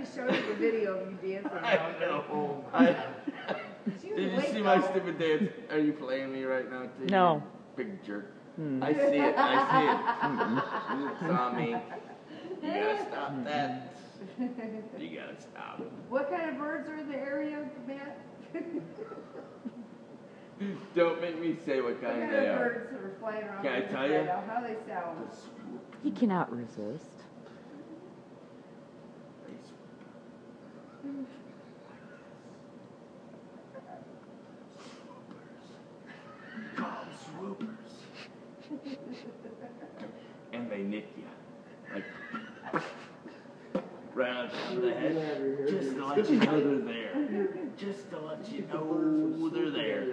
to show you the video of you dancing. I know. Did you see my stupid dance? Are you playing me right now, too? No. Big jerk. I see it. I see it. It's on me. You gotta stop that. You gotta stop. What kind of birds are in the area, Matt? Don't make me say what kind they are. Birds are flying around? Can I tell you? How they sound? He cannot resist. Swoopers. And they nick you. Like, right on top of the head. Just to let you know they're there. Just to let you know they're there.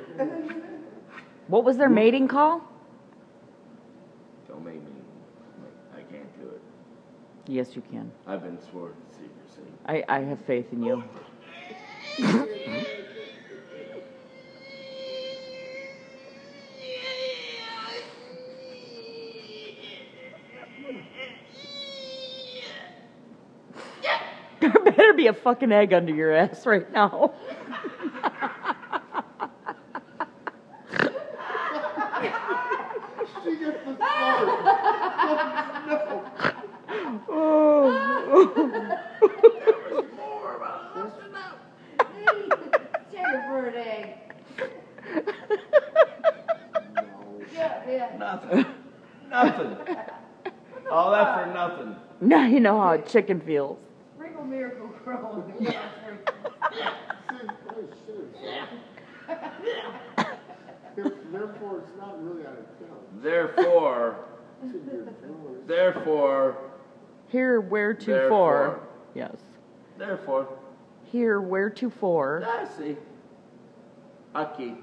What was their mating call? Don't make me. I can't do it. Yes, you can. I've been sworn to secrecy. I have faith in you. There better be a fucking egg under your ass right now. She gets the start. There was more about us than that. Take a bird egg. Yeah. Nothing. All that for nothing. Now you know how a chicken feels. Sprinkle Miracle Grow. Therefore, it's not really out of count. Therefore. Here, where to for? Yes. Therefore. Here, where to for? I see. Aki.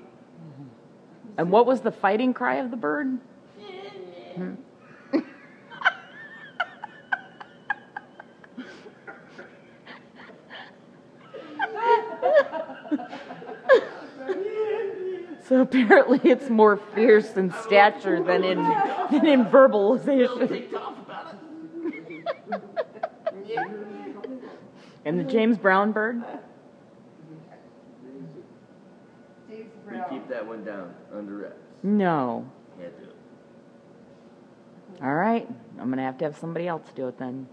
And what was the fighting cry of the bird? So apparently it's more fierce in stature than in verbalization. And the James Brown bird? James We Brown. keep that one down under wraps. No. Can't do it. All right. I'm going to have somebody else do it then.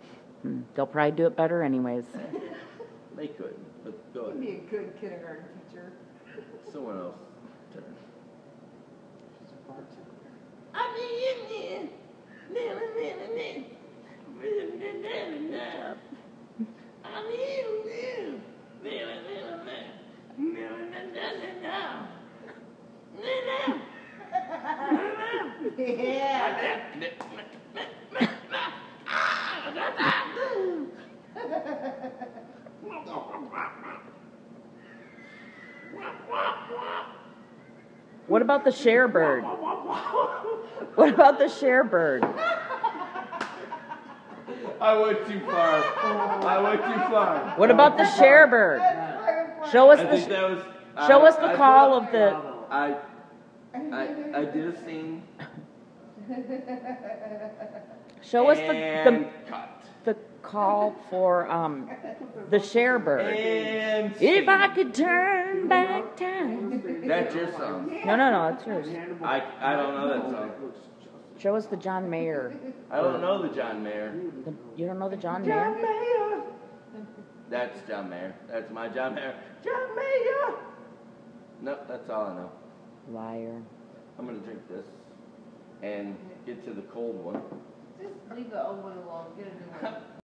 They'll probably do it better anyways. They could, but go You'd be ahead. a good kindergarten teacher. Someone else. Turn. She's a bartender. What about the share bird? What about the share bird? I went too far. What about the share bird? Show us I think that was. show us the call of the. I did a scene. Show us And cut. the call for the share bird. And If I could turn back time. That's your song. No, it's yours. I don't know that song. Show us the John Mayer. I don't know the John Mayer. You don't know the John Mayer? Mayer. That's John Mayer. That's my John Mayer. John Mayer. Nope, that's all I know. Liar. I'm gonna drink this and get to the cold one. Just leave the old one alone. Get a new one.